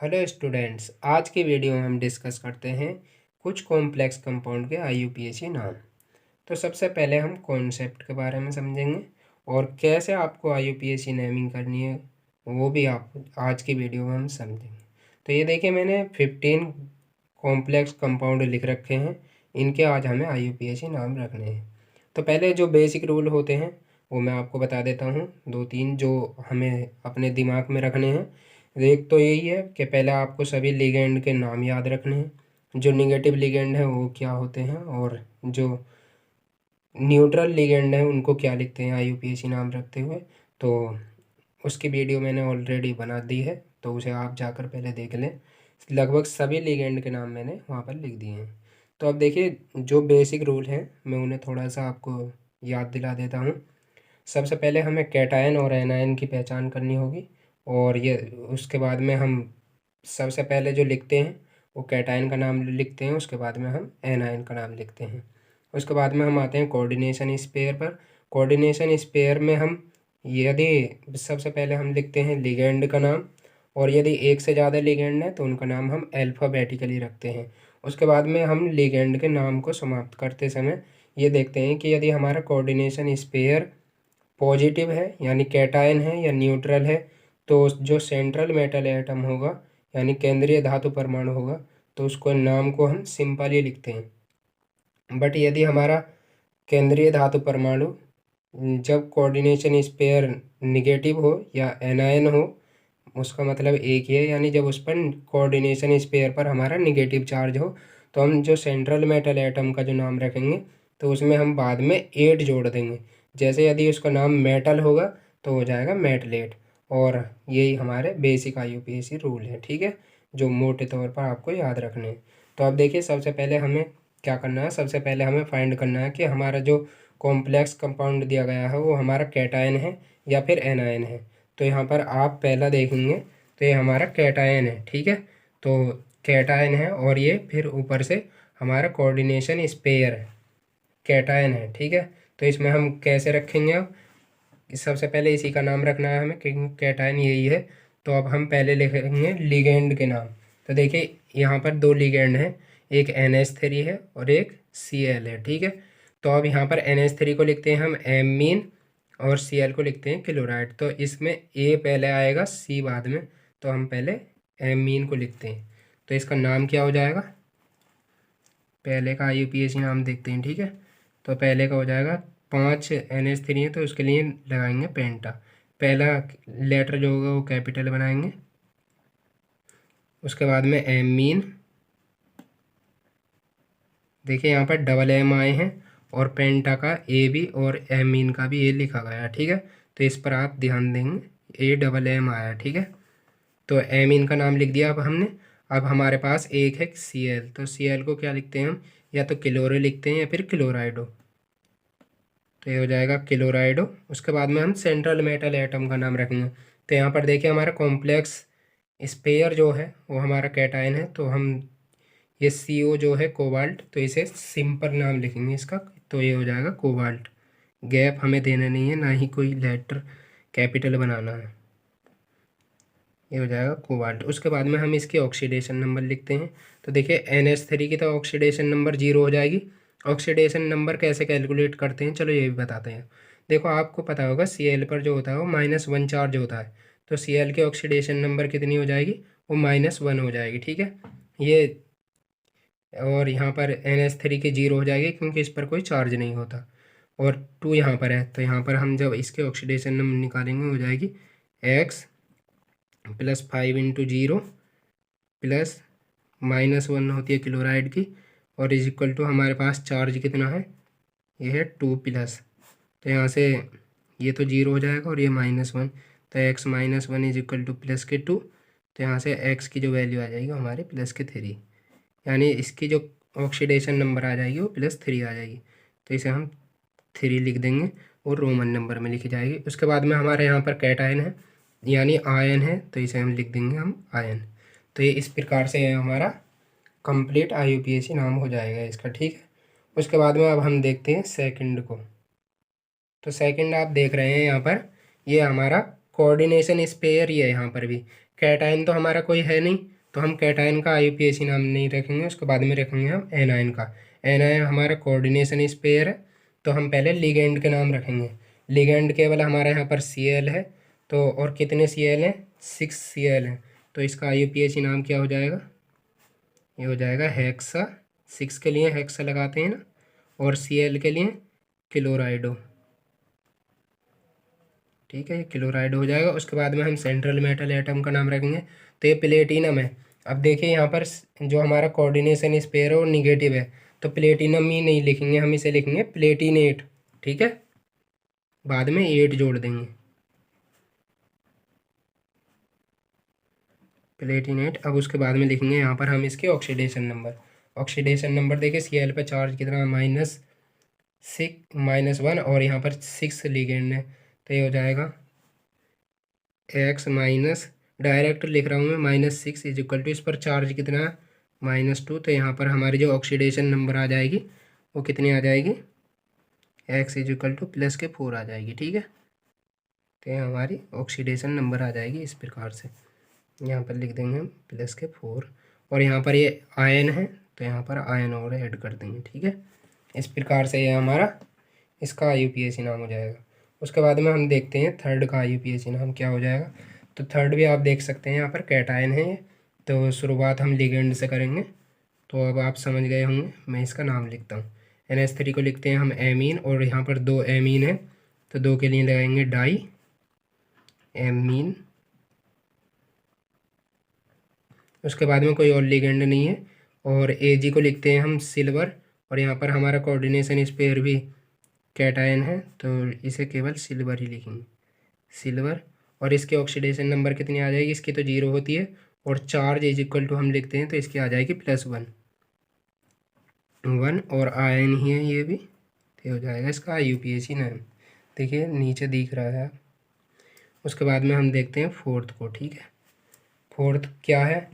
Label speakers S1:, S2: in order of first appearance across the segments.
S1: Hello students, आज की video में हम डिस्कस करते हैं कुछ कॉम्प्लेक्स कंपाउंड के आईयूपीएसी नाम। तो सबसे पहले हम कॉन्सेप्ट के बारे में समझेंगे और कैसे आपको आईयूपीएसी नेमिंग करनी है वो भी आप आज की वीडियो में हम समझेंगे। तो ये देखिए, मैंने 15 कॉम्प्लेक्स कंपाउंड लिख रखे हैं। इनके आज हमें आईयूपीएसी नाम रखने हैं। तो पहले जो बेसिक रूल होते हैं वो मैं आपको बता देता हूँ, दो तीन जो हमें अपने दिमाग में रखने हैं। एक तो यही है कि पहले आपको सभी लिगेंड के नाम याद रखने हैं। जो निगेटिव लिगेंड है वो क्या होते हैं और जो न्यूट्रल लिगेंड है उनको क्या लिखते हैं आईयूपीएसी नाम रखते हुए। तो उसकी वीडियो मैंने ऑलरेडी बना दी है, तो उसे आप जाकर पहले देख लें। लगभग सभी लिगेंड के नाम मैंने वहाँ पर लिख दिए हैं। तो अब देखिए, जो बेसिक रूल हैं मैं उन्हें थोड़ा सा आपको याद दिला देता हूँ। सबसे पहले हमें कैटायन और एनायन की पहचान करनी होगी, और ये उसके बाद में हम सबसे पहले जो लिखते हैं वो कैटायन का नाम लिखते हैं, उसके बाद में हम एनायन का नाम लिखते हैं। उसके बाद में हम आते हैं कोऑर्डिनेशन स्पेयर पर। कोऑर्डिनेशन स्पेयर में हम यदि सबसे पहले हम लिखते हैं लिगेंड का नाम, और यदि एक से ज़्यादा लिगेंड है तो उनका नाम हम अल्फ़ाबेटिकली रखते हैं। उसके बाद में हम लिगेंड के नाम को समाप्त करते समय ये देखते हैं कि यदि हमारा कोऑर्डिनेशन स्पेयर पॉजिटिव है यानी कैटायन है या न्यूट्रल है, तो जो सेंट्रल मेटल एटम होगा यानी केंद्रीय धातु परमाणु होगा, तो उसको नाम को हम सिंपली लिखते हैं। बट यदि हमारा केंद्रीय धातु परमाणु जब कोऑर्डिनेशन स्पेयर निगेटिव हो या एनायन हो, उसका मतलब एक ही है, यानी जब उस पर कोऑर्डिनेशन स्पेयर पर हमारा निगेटिव चार्ज हो, तो हम जो सेंट्रल मेटल एटम का जो नाम रखेंगे तो उसमें हम बाद में 8 जोड़ देंगे। जैसे यदि उसका नाम मेटल होगा तो हो जाएगा मेटलेट। और यही हमारे बेसिक आईयूपीएसी रूल है, ठीक है, जो मोटे तौर पर आपको याद रखने हैं। तो अब देखिए, सबसे पहले हमें क्या करना है। सबसे पहले हमें फाइंड करना है कि हमारा जो कॉम्प्लेक्स कंपाउंड दिया गया है वो हमारा कैटायन है या फिर एनायन है। तो यहाँ पर आप पहला देखेंगे तो ये हमारा कैटायन है, ठीक है। तो कैटायन है और ये फिर ऊपर से हमारा कोऑर्डिनेशन स्पेयर है, कैटायन है, ठीक है। तो इसमें हम कैसे रखेंगे अब, सबसे पहले इसी का नाम रखना है हमें क्योंकि कैटायन यही है। तो अब हम पहले लिखेंगे लिगेंड के नाम। तो देखिए, यहाँ पर दो लिगेंड हैं, एक NH3 है और एक Cl है, ठीक है। तो अब यहाँ पर NH3 को लिखते हैं हम एमीन और Cl को लिखते हैं क्लोराइड। तो इसमें A पहले आएगा, C बाद में, तो हम पहले एमीन को लिखते हैं। तो इसका नाम क्या हो जाएगा, पहले का आईयूपीएसी नाम देखते हैं, ठीक है। तो पहले का हो जाएगा 5 NH3 है तो उसके लिए लगाएंगे पेंटा। पहला लेटर जो होगा वो कैपिटल बनाएंगे, उसके बाद में एमीन। देखिए यहाँ पर डबल एम आए हैं और पेंटा का ए भी और एमीन का भी ए लिखा गया है, ठीक है। तो इस पर आप ध्यान देंगे, ए डबल एम आया, ठीक है। तो एमीन का नाम लिख दिया अब हमने। अब हमारे पास एक है Cl, तो Cl को क्या लिखते हैं हम, या तो क्लोरो लिखते हैं या फिर क्लोराइडो। तो ये हो जाएगा क्लोराइडो। उसके बाद में हम सेंट्रल मेटल एटम का नाम रखेंगे। तो यहाँ पर देखिए, हमारा कॉम्प्लेक्स स्पेयर जो है वो हमारा कैटायन है, तो हम ये CO जो है कोबाल्ट, तो इसे सिंपल नाम लिखेंगे इसका, तो ये हो जाएगा कोबाल्ट। गैप हमें देना नहीं है, ना ही कोई लेटर कैपिटल बनाना है, ये हो जाएगा कोबाल्ट। उसके बाद में हम इसके ऑक्सीडेशन नंबर लिखते हैं। तो देखिए NH3 की तो ऑक्सीडेशन नंबर 0 हो जाएगी। ऑक्सीडेशन नंबर कैसे कैलकुलेट करते हैं, चलो ये भी बताते हैं। देखो, आपको पता होगा Cl पर जो होता है वो -1 चार्ज होता है, तो Cl की ऑक्सीडेशन नंबर कितनी हो जाएगी, वो -1 हो जाएगी, ठीक है। ये और यहाँ पर NH3 की 0 हो जाएगी क्योंकि इस पर कोई चार्ज नहीं होता, और 2 यहाँ पर है, तो यहाँ पर हम जब इसके ऑक्सीडेशन नंबर निकालेंगे हो जाएगी X +5 × 0 प्लस -1 होती है क्लोराइड की, और इज इक्वल टू हमारे पास चार्ज कितना है, ये है 2 प्लस। तो यहाँ से ये तो 0 हो जाएगा और ये -1, तो x -1 is equal two plus के 2। तो यहाँ से x की जो वैल्यू आ जाएगी हमारे +3, यानी इसकी जो ऑक्सीडेशन नंबर आ जाएगी वो +3 आ जाएगी। तो इसे हम 3 लिख देंगे और रोमन नंबर में लिखी जाएगी। उसके बाद में हमारे यहाँ पर कैटायन है यानी आयन है, तो इसे हम लिख देंगे हम आयन। तो ये इस प्रकार से हमारा कंप्लीट आईयूपीएसी नाम हो जाएगा इसका, ठीक है। उसके बाद में अब हम देखते हैं सेकंड को। तो सेकंड आप देख रहे हैं यहाँ पर, ये हमारा कोऑर्डिनेशन स्पेयर ही है यहाँ पर भी। कैटायन तो हमारा कोई है नहीं, तो हम कैटायन का IUPAC नाम नहीं रखेंगे, उसके बाद में रखेंगे हम एनायन का। एनायन हमारा कोऑर्डिनेशन स्पेयर है, तो हम पहले लिगेंड के नाम रखेंगे। लिगेंड केवल हमारा यहाँ पर Cl है, तो और कितने Cl हैं, 6 Cl हैं, तो इसका IUPAC नाम क्या हो जाएगा, ये हो जाएगा हेक्सा। 6 के लिए हेक्सा लगाते हैं ना, और Cl के लिए क्लोराइडो। ठीक है, ये क्लोराइड हो जाएगा। उसके बाद में हम सेंट्रल मेटल एटम का नाम रखेंगे, तो ये प्लेटिनम है। अब देखिए यहाँ पर जो हमारा कोऑर्डिनेशन स्पेयर है वो निगेटिव है, तो प्लेटिनम ही नहीं लिखेंगे, हम इसे लिखेंगे प्लेटिनेट। ठीक है, बाद में 8 जोड़ देंगे, प्लेटिनेट। अब उसके बाद में लिखेंगे यहाँ पर हम इसके ऑक्सीडेशन नंबर। ऑक्सीडेशन नंबर देखिए Cl पे चार्ज कितना, -1, और यहाँ पर 6 लिगेंड है, तो ये हो जाएगा x माइनस, डायरेक्ट लिख रहा हूँ मैं, -6 इज इक्वल टू, इस पर चार्ज कितना है, -2, तो यहाँ पर हमारी जो ऑक्सीडेशन नंबर आ जाएगी वो कितनी आ जाएगी, x इज इक्वल टू +4 आ जाएगी। ठीक है, तो ये हमारी ऑक्सीडेशन नंबर आ जाएगी इस प्रकार से। यहाँ पर लिख देंगे हम +4, और यहाँ पर ये आयन है, तो यहाँ पर आयन और ऐड कर देंगे। ठीक है, इस प्रकार से ये हमारा इसका IUPAC नाम हो जाएगा। उसके बाद में हम देखते हैं थर्ड का IUPAC नाम क्या हो जाएगा। तो थर्ड भी आप देख सकते हैं, यहाँ पर कैटायन है ये, तो शुरुआत हम लिगेंड से करेंगे। तो अब आप समझ गए होंगे, मैं इसका नाम लिखता हूँ। NH3 को लिखते हैं हम एमीन, और यहाँ पर 2 एमीन है, तो 2 के लिए लगाएंगे डाई एमीन। उसके बाद में कोई और लिगेंड नहीं है, और Ag को लिखते हैं हम सिल्वर, और यहाँ पर हमारा कोऑर्डिनेशन स्पेयर भी कैटायन है, तो इसे केवल सिल्वर ही लिखेंगे, सिल्वर। और इसके ऑक्सीडेशन नंबर कितनी आ जाएगी, इसकी तो 0 होती है, और चार्ज इज इक्वल टू हम लिखते हैं, तो इसकी आ जाएगी +1, और आयन ही है ये भी, तो हो जाएगा इसका IUPAC नाम। देखिए नीचे दिख रहा है। उसके बाद में हम देखते हैं फोर्थ को। ठीक है, फोर्थ क्या है,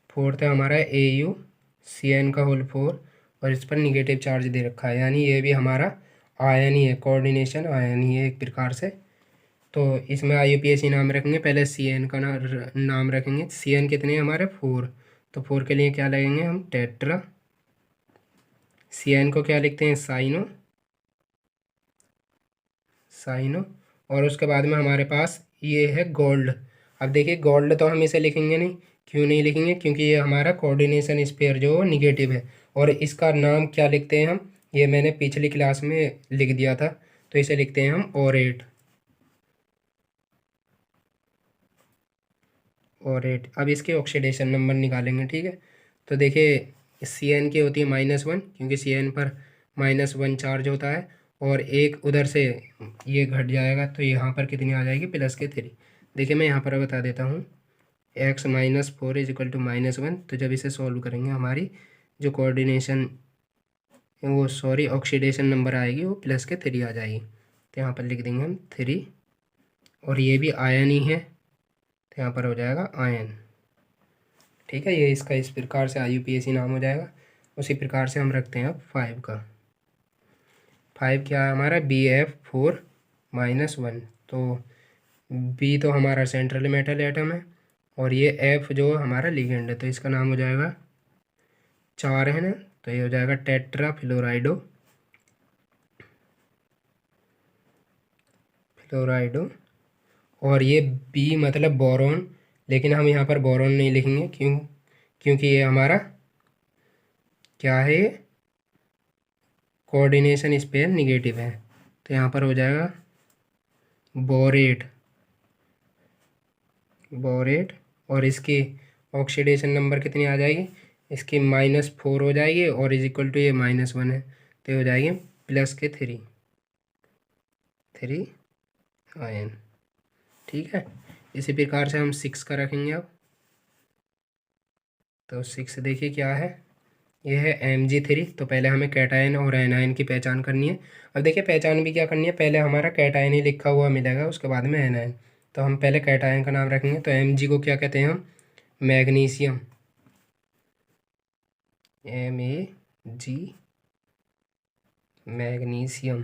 S1: फोर्थ है हमारा AuCN का होल 4, और इस पर निगेटिव चार्ज दे रखा है, यानी ये भी हमारा आयन ही है, कोऑर्डिनेशन आयन ही है एक प्रकार से। तो इसमें IUPAC नाम रखेंगे, पहले CN का नाम रखेंगे। CN कितने हैं हमारे, 4, तो 4 के लिए क्या लगेंगे हम, टेट्रा। CN को क्या लिखते हैं, साइनो। और उसके बाद में हमारे पास ये है गोल्ड। अब देखिए गोल्ड तो हम इसे लिखेंगे नहीं, क्यों नहीं लिखेंगे, क्योंकि ये हमारा कोऑर्डिनेशन स्पेयर जो निगेटिव है, और इसका नाम क्या लिखते हैं हम, ये मैंने पिछली क्लास में लिख दिया था, तो इसे लिखते हैं हम ओरेट। अब इसके ऑक्सीडेशन नंबर निकालेंगे। ठीक है, तो देखिए CN की होती है -1, क्योंकि CN पर -1 चार्ज होता है, और एक उधर से ये घट जाएगा, तो यहाँ पर कितनी आ जाएगी, +3। देखिए मैं यहाँ पर बता देता हूँ, x -4 इज इक्वल टू -1, तो जब इसे सॉल्व करेंगे हमारी जो कोऑर्डिनेशन वो ऑक्सीडेशन नंबर आएगी वो +3 आ जाएगी, तो यहाँ पर लिख देंगे हम 3, और ये भी आयन ही है, तो यहाँ पर हो जाएगा आयन। ठीक है, ये इसका इस प्रकार से IUPAC नाम हो जाएगा। उसी प्रकार से हम रखते हैं अब 5 का। 5 क्या है हमारा, Bf4-1, तो B तो हमारा सेंट्रल मेटल एटम है, और ये F जो हमारा लिगेंड है, तो इसका नाम हो जाएगा 4 है ना, तो ये हो जाएगा टेट्रा फ्लोराइडो। और ये B मतलब बोरोन, लेकिन हम यहाँ पर बोरोन नहीं लिखेंगे, क्योंकि ये हमारा क्या है, ये कोऑर्डिनेशन स्पेयर निगेटिव है, तो यहाँ पर हो जाएगा बोरेट। और इसकी ऑक्सीडेशन नंबर कितनी आ जाएगी, इसकी -4 हो जाएगी, और इज इक्वल टू ये -1 है, तो ये हो जाएगी +3 आयन। ठीक है, इसी प्रकार से हम 6 का रखेंगे अब। तो 6 देखिए क्या है, ये है Mg3। तो पहले हमें कैटायन और एनायन की पहचान करनी है। अब देखिए पहचान भी क्या करनी है, पहले हमारा कैटायन ही लिखा हुआ मिलेगा, उसके बाद में एनायन। तो हम पहले कैटायन का नाम रखेंगे, तो Mg को क्या कहते हैं हम, मैग्नीशियम, Mag, मैग्नीशियम।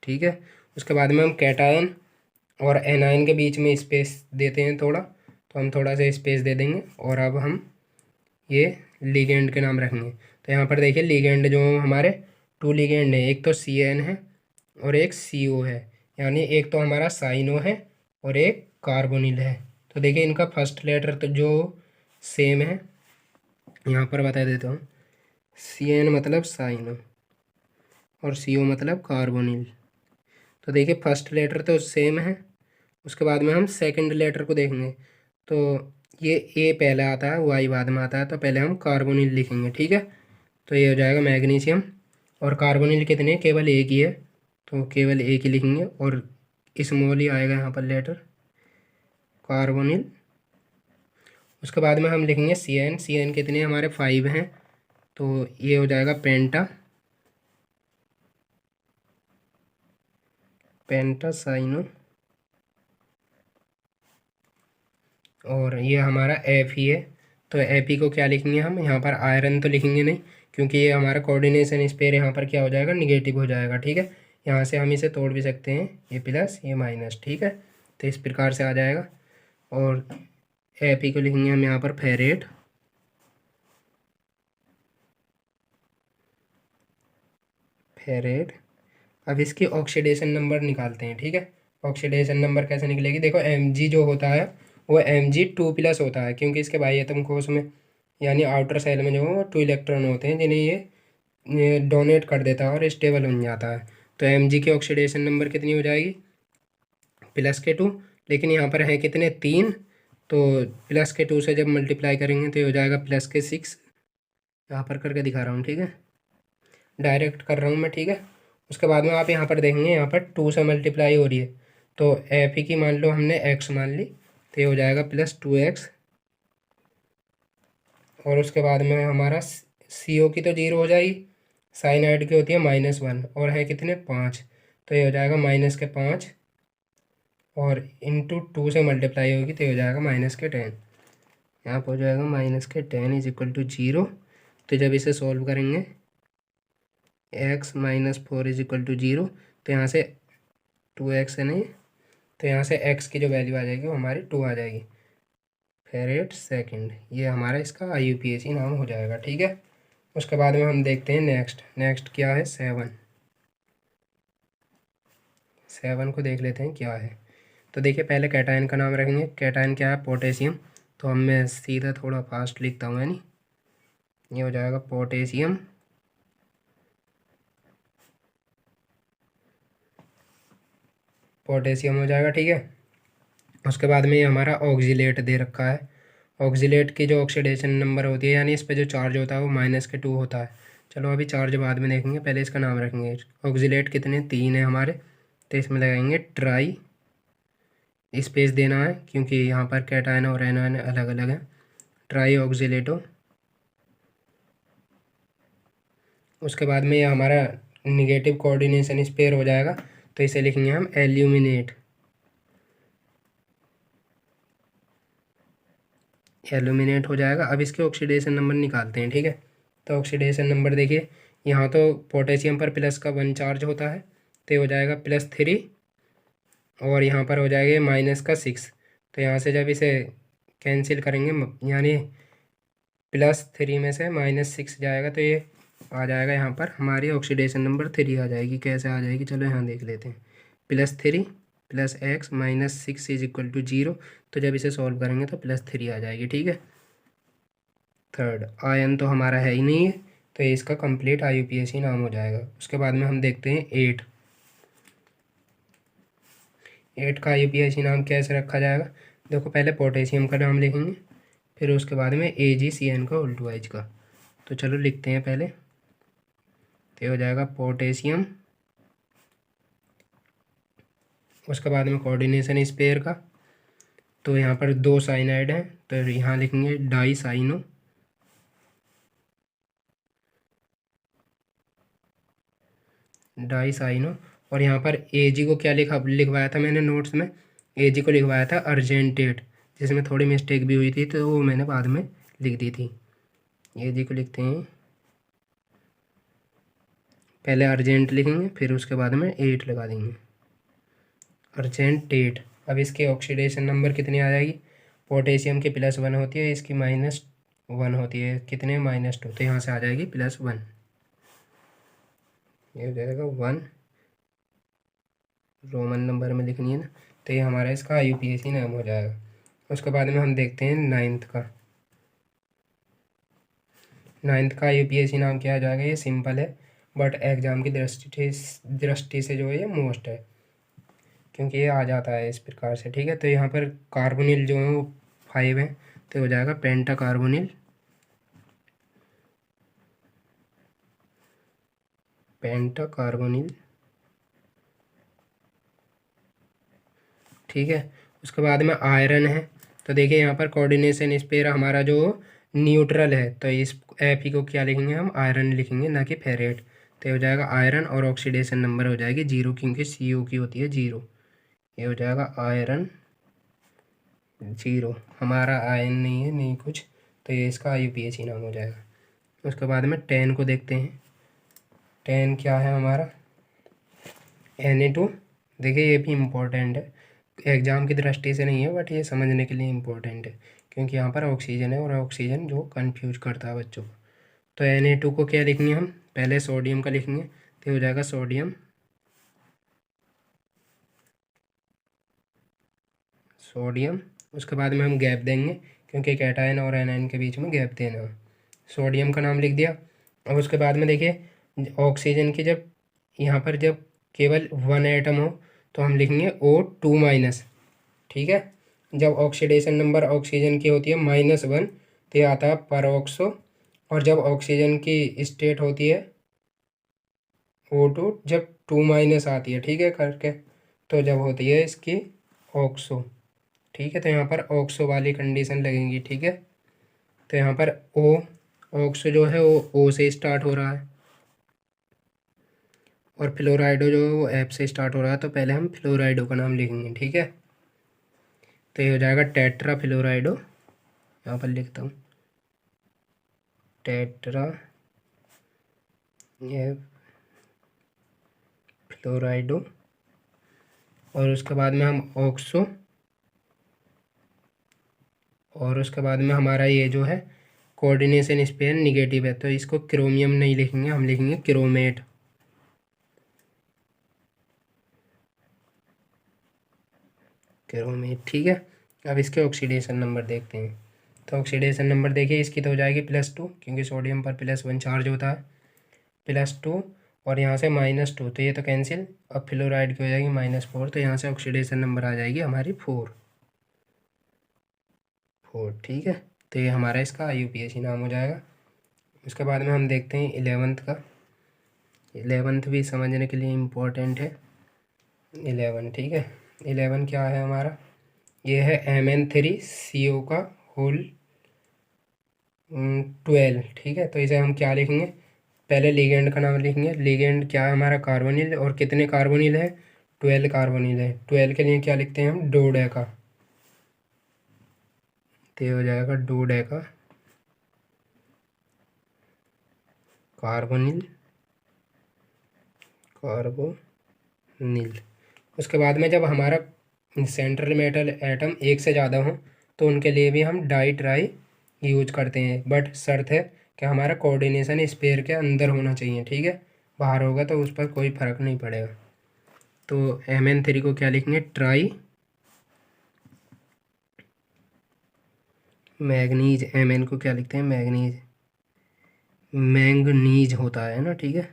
S1: ठीक है, उसके बाद में हम कैटायन और एनाइन के बीच में स्पेस देते हैं थोड़ा, तो हम थोड़ा सा स्पेस दे देंगे। और अब हम ये लिगेंड के नाम रखेंगे। तो यहाँ पर देखिए लिगेंड जो हमारे 2 लिगेंड है, एक तो CN है और एक CO है, यानी एक तो हमारा साइनो है और एक कार्बोनिल है। तो देखिए इनका फर्स्ट लेटर तो जो सेम है, यहाँ पर बता देता हूँ। CN मतलब साइनो और CO मतलब कार्बोनिल। तो देखिए फर्स्ट लेटर तो सेम है। उसके बाद में हम सेकंड लेटर को देखेंगे। तो ये A पहले आता है, Y बाद में आता है, तो पहले हम कार्बोनिल लिखेंगे, ठीक है। तो ये हो जाएगा मैग्नीशियम। और कार्बोनिल कितने, केवल एक ही है, तो केवल एक ही लिखेंगे। और स्मॉल ही आएगा यहाँ पर लेटर, कार्बोनिल। उसके बाद में हम लिखेंगे CN कितने हमारे 5 हैं, तो ये हो जाएगा पेंटासाइनो। और ये हमारा F ही है, तो Fe को क्या लिखेंगे हम, यहाँ पर आयरन तो लिखेंगे नहीं, क्योंकि ये हमारा कोऑर्डिनेशन स्पेयर यहाँ पर क्या हो जाएगा, निगेटिव हो जाएगा, ठीक है। यहाँ से हम इसे तोड़ भी सकते हैं, ये प्लस ये माइनस, ठीक है। तो इस प्रकार से आ जाएगा। और Fe को लिखेंगे हम यहाँ पर फेरेट। अब इसकी ऑक्सीडेशन नंबर निकालते हैं, ठीक है। ऑक्सीडेशन नंबर कैसे निकलेगी, देखो Mg जो होता है वो Mg2+ होता है, क्योंकि इसके बाह्य एटम कोश में यानी आउटर सेल में जो है वो 2 इलेक्ट्रॉन होते हैं, जिन्हें ये डोनेट कर देता है और स्टेबल बन जाता है। तो Mg की ऑक्सीडेशन नंबर कितनी हो जाएगी, +2। लेकिन यहाँ पर है कितने, 3, तो +2 से जब मल्टीप्लाई करेंगे तो ये हो जाएगा +6। यहाँ पर करके दिखा रहा हूँ, ठीक है, डायरेक्ट कर रहा हूँ मैं, ठीक है। उसके बाद में आप यहाँ पर देखेंगे, यहाँ पर 2 से मल्टीप्लाई हो रही है, तो Fe की मान लो हमने x मान ली, तो ये हो जाएगा +2x। और उसके बाद में हमारा CO की तो 0 हो जाएगी, साइनाइड की होती है -1, और है कितने, 5, तो ये हो जाएगा -5। और इंटू 2 से मल्टीप्लाई होगी तो ये हो जाएगा -10। यहाँ पर हो जाएगा -10 = 0। तो जब इसे सॉल्व करेंगे x - 4 = 0, तो यहाँ से 2x है नहीं, तो यहाँ से x की जो वैल्यू आ जाएगी वो हमारी 2 आ जाएगी, फेरेट सेकंड। ये हमारा इसका IUPAC नाम हो जाएगा, ठीक है। उसके बाद में हम देखते हैं नेक्स्ट क्या है, 7 को देख लेते हैं क्या है। तो देखिए पहले कैटायन का नाम रखेंगे। कैटायन क्या है, पोटेशियम। तो हम मैं सीधा थोड़ा फास्ट लिखता हूँ, यानी ये हो जाएगा पोटेशियम। हो जाएगा, ठीक है। उसके बाद में ये हमारा ऑक्जिलेट दे रखा है। ऑक्जिलेट की जो ऑक्सीडेशन नंबर होती है, यानी इस पर जो चार्ज होता है वो -2 होता है। चलो अभी चार्ज बाद में देखेंगे, पहले इसका नाम रखेंगे। ऑक्जिलेट कितने, 3 है हमारे, तो इसमें लगाएंगे ट्राई, स्पेस देना है क्योंकि यहाँ पर कैटायन और एनायन अलग अलग है, ट्राई ऑक्जिलेटो। उसके बाद में ये हमारा निगेटिव कोऑर्डिनेशन स्पेयर हो जाएगा, तो इसे लिखेंगे हम एल्यूमिनेट हो जाएगा। अब इसके ऑक्सीडेशन नंबर निकालते हैं, ठीक है। तो ऑक्सीडेशन नंबर देखिए, यहाँ तो पोटेशियम पर +1 चार्ज होता है, तो हो जाएगा +3, और यहाँ पर हो जाएगा -6। तो यहाँ से जब इसे कैंसिल करेंगे, यानी +3 में से -6 जाएगा, तो ये आ जाएगा, यहाँ पर हमारी ऑक्सीडेशन नंबर 3 आ जाएगी। कैसे आ जाएगी, चलो यहाँ देख लेते हैं। +3 + x - 6 = 0। तो जब इसे सॉल्व करेंगे तो +3 आ जाएगी, ठीक है। थर्ड आयन तो हमारा है ही नहीं है, तो ये इसका कंप्लीट IUPAC नाम हो जाएगा। उसके बाद में हम देखते हैं 8 का IUPAC नाम कैसे रखा जाएगा। देखो पहले पोटेशियम का नाम लिखेंगे, फिर उसके बाद में AgCN का उल्टू का। तो चलो लिखते हैं पहले, तो हो जाएगा पोटेशियम। उसके बाद में कोऑर्डिनेशन स्पेयर का, तो यहाँ पर 2 साइनाइड हैं, तो यहाँ लिखेंगे डाईसाइनो। और यहाँ पर Ag को क्या लिखवाया था मैंने नोट्स में, Ag को लिखवाया था अर्जेंटेट, जिसमें थोड़ी मिस्टेक भी हुई थी, तो वो मैंने बाद में लिख दी थी। Ag को लिखते हैं, पहले अर्जेंट लिखेंगे, फिर उसके बाद में 8 लगा देंगे, अर्जेंटेट। अब इसके ऑक्सीडेशन नंबर कितनी आ जाएगी, पोटेशियम की +1 होती है, इसकी -1 होती है, कितने -2, तो यहाँ से आ जाएगी +1, ये हो जाएगा 1, रोमन नंबर में लिखनी है ना, तो ये हमारा इसका IUPAC नाम हो जाएगा। उसके बाद में हम देखते हैं नाइन्थ का IUPAC नाम क्या आ जाएगा। ये सिंपल है बट एग्ज़ाम की दृष्टि से जो है ये मोस्ट है, क्योंकि ये आ जाता है इस प्रकार से, ठीक है। तो यहाँ पर कार्बोनिल जो है वो 5 है, तो हो जाएगा पेंटा कार्बोनिल, ठीक है। उसके बाद में आयरन है, तो देखिए यहाँ पर कोऑर्डिनेशन स्पेयर हमारा जो न्यूट्रल है, तो इस Fe को क्या लिखेंगे हम, आयरन लिखेंगे, ना कि फेरेट। तो हो जाएगा आयरन और ऑक्सीडेशन नंबर हो जाएगी 0, क्योंकि CO की होती है 0। ये हो जाएगा आयरन 0, हमारा आयन नहीं है, नहीं कुछ, तो ये इसका IUPAC नाम हो जाएगा। उसके बाद में 10 को देखते हैं। 10 क्या है हमारा, Na2। देखिए ये भी इम्पोर्टेंट है, एग्ज़ाम की दृष्टि से नहीं है बट ये समझने के लिए इम्पोर्टेंट है, क्योंकि यहाँ पर ऑक्सीजन है और ऑक्सीजन जो कंफ्यूज करता है बच्चों को। तो Na2 को क्या लिखेंगे हम, पहले सोडियम का लिखेंगे, तो हो जाएगा सोडियम, उसके बाद में हम गैप देंगे, क्योंकि कैटायन और एनायन के बीच में गैप देना। सोडियम का नाम लिख दिया। अब उसके बाद में देखिए ऑक्सीजन की जब यहाँ पर जब केवल 1 एटम हो तो हम लिखेंगे O2-, ठीक है। जब ऑक्सीडेशन नंबर ऑक्सीजन की होती है -1 तो ये आता है परऑक्सो, और जब ऑक्सीजन की स्टेट होती है O2 जब 2- आती है, ठीक है करके, तो जब होती है इसकी ऑक्सो, ठीक है। तो यहाँ पर ऑक्सो वाली कंडीशन लगेंगी, ठीक है। तो यहाँ पर ऑक्सो जो है वो O से स्टार्ट हो रहा है, और फ्लोराइडो जो है वो F से स्टार्ट हो रहा है, तो पहले हम फ्लोराइडो का नाम लिखेंगे, ठीक है। तो ये हो जाएगा टेट्रा फ्लोराइडो, यहाँ पर लिखता हूँ टेट्रा ये फ्लोराइडो, और उसके बाद में हम ऑक्सो, और उसके बाद में हमारा ये जो है कोऑर्डिनेशन स्पेयर निगेटिव है, तो इसको क्रोमियम नहीं लिखेंगे, हम लिखेंगे क्रोमेट, ठीक है। अब इसके ऑक्सीडेशन नंबर देखते हैं। तो ऑक्सीडेशन नंबर देखिए इसकी तो हो जाएगी +2, क्योंकि सोडियम पर +1 चार्ज होता है, +2, और यहाँ से -2, तो ये तो कैंसिल। अब फ्लोराइड की हो जाएगी -4, तो यहाँ से ऑक्सीडेशन नंबर आ जाएगी हमारी 4, ठीक है। तो ये हमारा इसका IUPAC नाम हो जाएगा। उसके बाद में हम देखते हैं 11th का। 11th भी समझने के लिए इम्पोर्टेंट है। 11, ठीक है। 11 क्या है हमारा, ये है Mn3CO का होल 12, ठीक है। तो इसे हम क्या लिखेंगे, पहले लिगेंड का नाम लिखेंगे। लिगेंड क्या है हमारा, कार्बोनिल, और कितने कार्बोनिल है, 12 कार्बोनिल है। 12 के लिए क्या लिखते हैं हम, डोडेका, तो ये हो जाएगा डोडेका कार्बोनिल। उसके बाद में जब हमारा सेंट्रल मेटल एटम एक से ज़्यादा हो तो उनके लिए भी हम डाई ट्राई यूज करते हैं, बट शर्त है कि हमारा कोऑर्डिनेशन स्पेयर के अंदर होना चाहिए, ठीक है। बाहर होगा तो उस पर कोई फ़र्क नहीं पड़ेगा। तो Mn3 को क्या लिखेंगे, ट्राई मैग्नीज, Mn को क्या लिखते हैं, मैंगनीज होता है ना, ठीक है।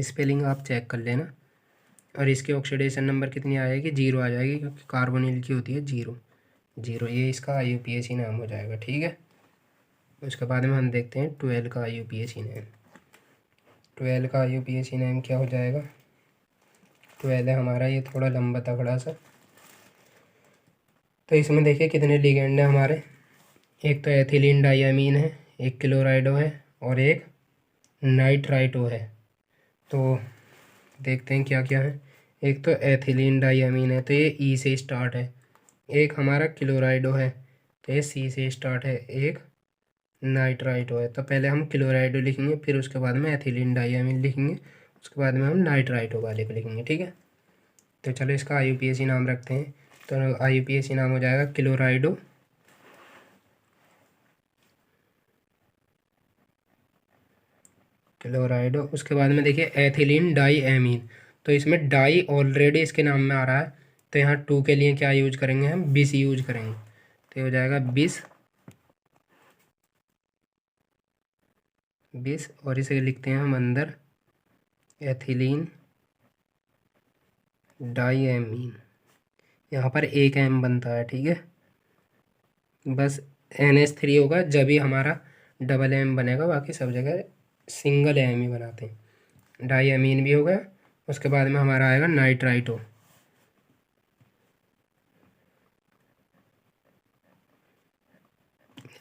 S1: स्पेलिंग आप चेक कर लेना। और इसके ऑक्सीडेशन नंबर कितनी आ जाएगी, 0 आ जाएगी, क्योंकि कार्बोनिल की होती है 0, ये इसका IUPAC नाम हो जाएगा, ठीक है। उसके बाद में हम देखते हैं 12 का IUPAC नेम। 12 का IUPAC नेम क्या हो जाएगा, 12 है हमारा, ये थोड़ा लंबा तगड़ा सा। तो इसमें देखिए कितने लिगेंड है हमारे, एक तो एथिलीन डाइअमीन है, एक क्लोराइडो है, और एक नाइट्राइटो है। तो देखते हैं क्या क्या है। एक तो एथिलीन डाइअमीन है, तो ये E से स्टार्ट है। एक हमारा क्लोराइडो है, तो ये C से स्टार्ट है। एक नाइट्राइटो है, तो पहले हम क्लोराइडो लिखेंगे, फिर उसके बाद में एथिलीन डाइअमीन लिखेंगे, उसके बाद में हम नाइट्राइटो वाले को लिखेंगे, ठीक है। तो चलो इसका IUPAC नाम रखते हैं। तो IUPAC नाम हो जाएगा क्लोराइडो उसके बाद में देखिए एथिलीन डाई एमीन। तो इसमें डाई ऑलरेडी इसके नाम में आ रहा है, तो यहाँ 2 के लिए क्या यूज करेंगे हम, बिस यूज करेंगे। तो ये हो जाएगा बिस और इसे लिखते हैं हम अंदर एथिलीन डाई एमीन। यहाँ पर एक एम बनता है, ठीक है। बस NH3 होगा जब ही हमारा डबल एम बनेगा, बाकी सब जगह सिंगल एम ही बनाते हैं। डाई एमीन भी हो गया। उसके बाद में हमारा आएगा नाइट्राइटो।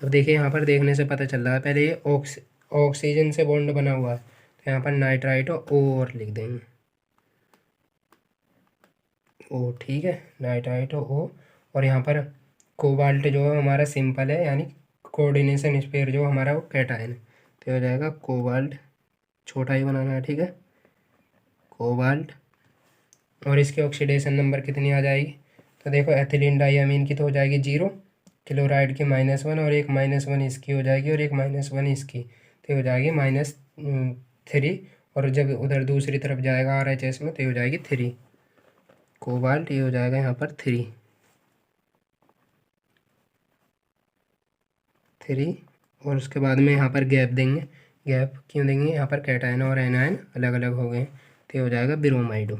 S1: अब देखिए यहाँ पर देखने से पता चल रहा है, पहले ये ऑक्सीजन से बॉन्ड बना हुआ है, तो यहाँ पर नाइट्राइटो ओ और लिख देंगे, ओ, ठीक है, नाइट्राइटो ओ। और यहाँ पर कोबाल्ट जो है हमारा सिंपल है, यानी कोऑर्डिनेशन स्पेयर जो हमारा वो कैटायन है, तो हो जाएगा कोबाल्ट, छोटा ही बनाना है, ठीक है, कोबाल्ट। और इसके ऑक्सीडेशन नंबर कितनी आ जाएगी, तो देखो एथिलीन डाइअमीन की तो हो जाएगी 0, क्लोराइड की -1, और एक -1 इसकी हो जाएगी, और एक -1 इसकी, तो हो जाएगी -3। और जब उधर दूसरी तरफ जाएगा RHS में, तो हो जाएगी 3 कोबाल्ट, ये हो जाएगा यहाँ पर 3। और उसके बाद में यहाँ पर गैप देंगे। गैप क्यों देंगे, यहाँ पर कैटायन और एनायन अलग अलग हो गए, तो हो जाएगा ब्रोमाइडो।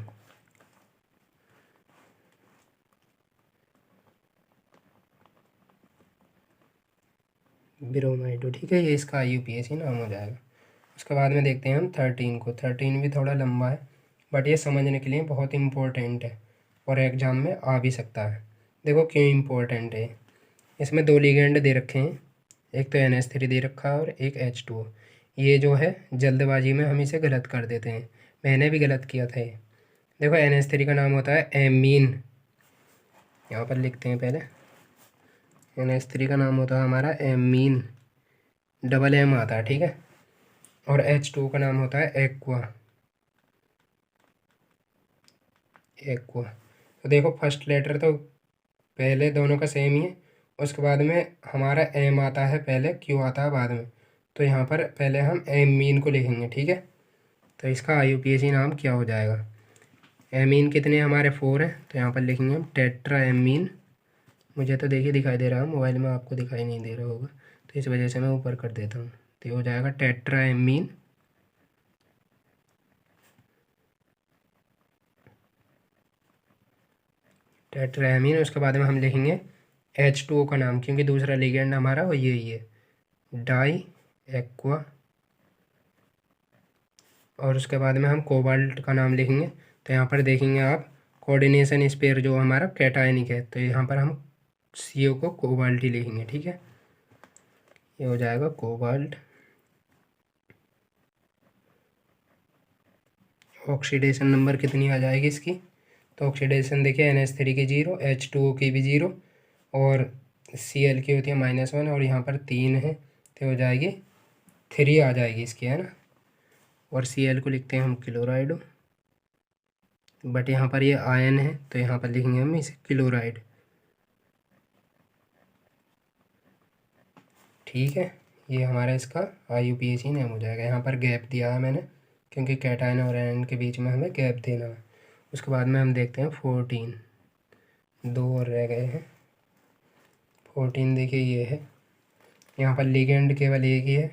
S1: ठीक है, ये इसका IUPAC नाम हो जाएगा। उसके बाद में देखते हैं हम 13 को। 13 भी थोड़ा लंबा है, बट ये समझने के लिए बहुत इम्पोर्टेंट है और एग्ज़ाम में आ भी सकता है। देखो क्यों इम्पोर्टेंट है। इसमें 2 लिगेंड दे रखे हैं, एक तो NH3 दे रखा है और एक H2O। ये जो है जल्दबाजी में हम इसे गलत कर देते हैं, मैंने भी गलत किया था ये। देखो NH3 का नाम होता है एमीन, यहाँ पर लिखते हैं पहले। NH3 का नाम होता है हमारा एमीन, डबल एम आता है, ठीक है। और H2O का नाम होता है एक्वा। तो देखो फर्स्ट लेटर तो पहले दोनों का सेम ही है, उसके बाद में हमारा एम आता है पहले, क्यू आता है बाद में। तो यहाँ पर पहले हम एमीन को लिखेंगे, ठीक है। तो इसका IUPAC नाम क्या हो जाएगा, एमीन कितने हमारे 4 हैं, तो यहाँ पर लिखेंगे हम टेट्रा एमीन। मुझे तो देखिए दिखाई दे रहा है, मोबाइल में आपको दिखाई नहीं दे रहा होगा, तो इस वजह से मैं ऊपर कर देता हूँ। तो ये हो जाएगा टेट्रा एमीन, टेट्राएमीन। उसके बाद में हम लिखेंगे H2O का नाम, क्योंकि दूसरा लिगेंड हमारा वो यही है, डाई एक्वा। और उसके बाद में हम कोबाल्ट का नाम लिखेंगे। तो यहाँ पर देखेंगे आप कोऑर्डिनेशन स्पेयर जो हमारा कैटायनिक है, तो यहाँ पर हम CO को कोबाल्ट ही लिखेंगे, ठीक है। ये हो जाएगा कोबाल्ट। ऑक्सीडेशन नंबर कितनी आ जाएगी इसकी, तो ऑक्सीडेशन देखिए NH3 की 0, H2O की भी 0, और Cl की होती है -1, और यहाँ पर 3 है, तो हो जाएगी 3 आ जाएगी इसकी, है ना। और Cl को लिखते हैं हम क्लोराइड, बट यहाँ पर ये आयन है, तो यहाँ पर लिखेंगे हम इसे क्लोराइड, ठीक है। ये हमारा इसका IUPAC नेम हो जाएगा। यहाँ पर गैप दिया है मैंने, क्योंकि कैटायन और एनायन के बीच में हमें गैप देना है। उसके बाद में हम देखते हैं 14, 2 और रह गए हैं। 14 देखिए ये है, यहाँ पर लिगेंड केवल एक ही है,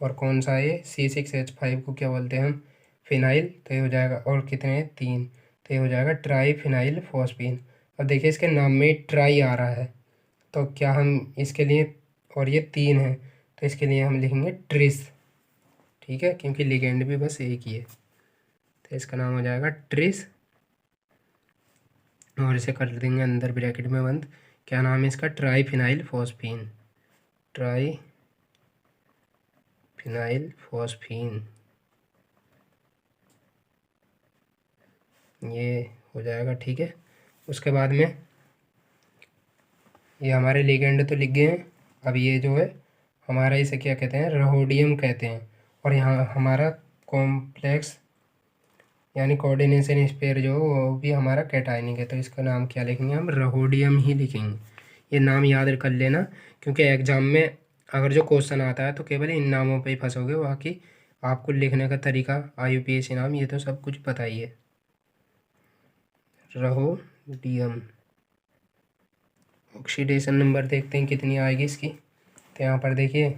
S1: और कौन सा है, C6H5 को क्या बोलते हैं हम, फिनाइल। तो ये हो जाएगा, और कितने हैं, 3, तो ये हो जाएगा ट्राई फिनाइल फॉस्फीन। अब देखिए इसके नाम में ट्राई आ रहा है, तो क्या हम इसके लिए, और ये 3 है, तो इसके लिए हम लिखेंगे ट्रिस, ठीक है, क्योंकि लिगेंड भी बस एक ही है, तो इसका नाम हो जाएगा ट्रिस। और इसे कर देंगे अंदर ब्रैकेट में बंद। क्या नाम है इसका, try phenyl phosphine, try phenyl phosphine, ये हो जाएगा, ठीक है। उसके बाद में ये हमारे लिगेंड तो लिख गए हैं। अब ये जो है हमारा, इसे क्या कहते हैं, रहोडियम कहते हैं। और यहाँ हमारा कॉम्प्लेक्स यानी कोऑर्डिनेशन स्पेयर जो वो भी हमारा कैटायनिक है, तो इसका नाम क्या लिखेंगे हम? रहोडियम ही लिखेंगे। ये नाम याद कर लेना, क्योंकि एग्ज़ाम में अगर जो क्वेश्चन आता है तो केवल इन नामों पे ही फंसोगे, बाकी आपको लिखने का तरीका, IUPAC नाम, ये तो सब कुछ पता ही है। रहोडियम। ऑक्सीडेशन नंबर देखते हैं कितनी आएगी इसकी। तो यहाँ पर देखिए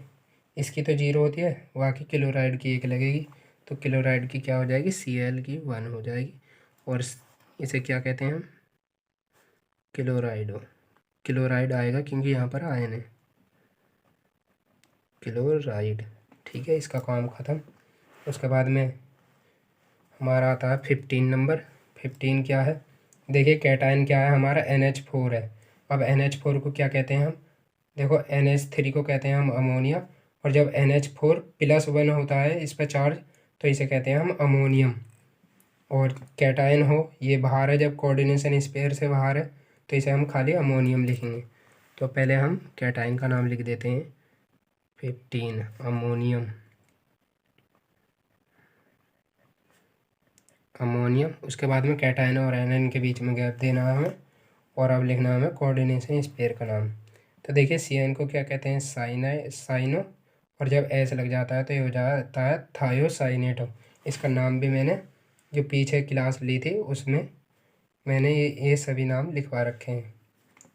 S1: इसकी तो 0 होती है, बाकी क्लोराइड की 1 लगेगी, तो क्लोराइड की क्या हो जाएगी? Cl की 1 हो जाएगी। और इसे क्या कहते हैं हम? क्लोराइड। क्लोराइड आएगा क्योंकि यहाँ पर आयन है, क्लोराइड। ठीक है, इसका काम ख़त्म। उसके बाद में हमारा आता है 15 नंबर। 15 क्या है? देखिए कैटायन क्या है हमारा? NH4 है। अब NH4 को क्या कहते हैं हम? देखो NH3 को कहते हैं हम अमोनिया, और जब NH4+1 होता है इस पर चार्ज, तो इसे कहते हैं हम अमोनियम। और कैटायन हो, ये बाहर है, जब कोऑर्डिनेशन स्पेयर से बाहर है तो इसे हम खाली अमोनियम लिखेंगे। तो पहले हम कैटायन का नाम लिख देते हैं 15 अमोनियम। अमोनियम। उसके बाद में कैटायन और एनायन के बीच में गैप देना है हमें, और अब लिखना है हमें कोऑर्डिनेशन स्पेयर का नाम। तो देखिए CN को क्या कहते हैं? साइनो, और जब S लग जाता है तो ये हो जाता है थायोसाइनेटो। इसका नाम भी मैंने जो पीछे क्लास ली थी उसमें मैंने ये सभी नाम लिखवा रखे हैं।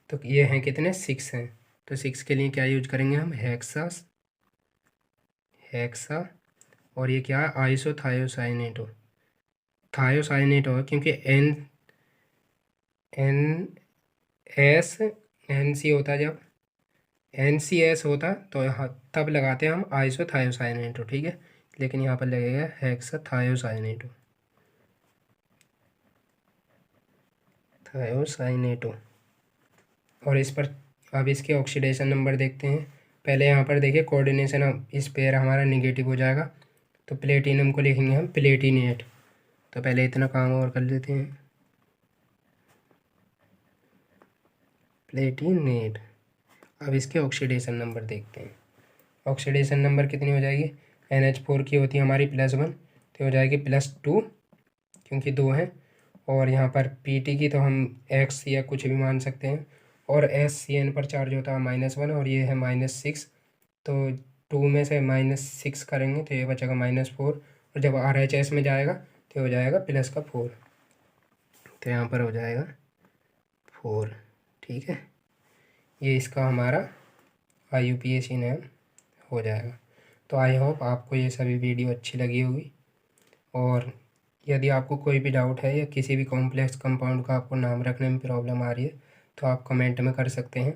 S1: तो ये हैं कितने? 6 हैं। तो 6 के लिए क्या यूज करेंगे हम? हेक्सा। और ये क्या है? आइसोथायोसाइनेटो। थायोसाइनेटो है क्योंकि NC होता है, जब NCS होता तो यहाँ तब लगाते हैं हम आइसोथायोसाइनेटो। ठीक है, लेकिन यहाँ पर लगेगा हेक्साथायोसाइनेटो। थायोसाइनेटो। और इस पर अब इसके ऑक्सीडेशन नंबर देखते हैं। पहले यहाँ पर देखिए कोऑर्डिनेशन स्पेयर हमारा निगेटिव हो जाएगा, तो प्लेटिनम को लिखेंगे हम प्लेटिनेट। तो पहले इतना काम और कर लेते हैं, प्लेटिनेट। अब इसके ऑक्सीडेशन नंबर देखते हैं। ऑक्सीडेशन नंबर कितनी हो जाएगी? NH4 की होती है हमारी +1, तो हो जाएगी +2, क्योंकि 2 हैं। और यहाँ पर PT की तो हम X या कुछ भी मान सकते हैं, और SCN पर चार्ज होता है -1, और ये है -6, तो 2 में से -6 करेंगे तो ये बचेगा -4, और जब RHS में जाएगा तो हो जाएगा +4, तो यहाँ पर हो जाएगा 4। ठीक है, ये इसका हमारा IUPAC नेम हो जाएगा। तो आई होप आपको ये सभी वीडियो अच्छी लगी होगी, और यदि आपको कोई भी डाउट है या किसी भी कॉम्प्लेक्स कंपाउंड का आपको नाम रखने में प्रॉब्लम आ रही है तो आप कमेंट में कर सकते हैं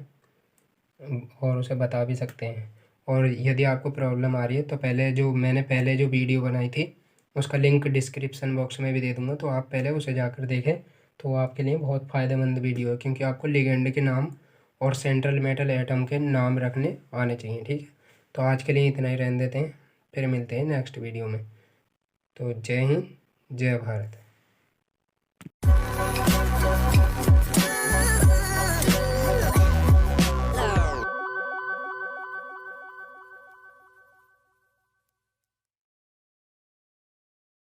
S1: और उसे बता भी सकते हैं। और यदि आपको प्रॉब्लम आ रही है तो मैंने पहले जो वीडियो बनाई थी उसका लिंक डिस्क्रिप्शन बॉक्स में भी दे दूँगा, तो आप पहले उसे जाकर देखें, तो वो आपके लिए बहुत फ़ायदेमंद वीडियो है, क्योंकि आपको लिगेंड के नाम और सेंट्रल मेटल एटम के नाम रखने आने चाहिए। ठीक है, तो आज के लिए इतना ही रहने देते हैं, फिर मिलते हैं नेक्स्ट वीडियो में। तो जय हिंद, जय भारत।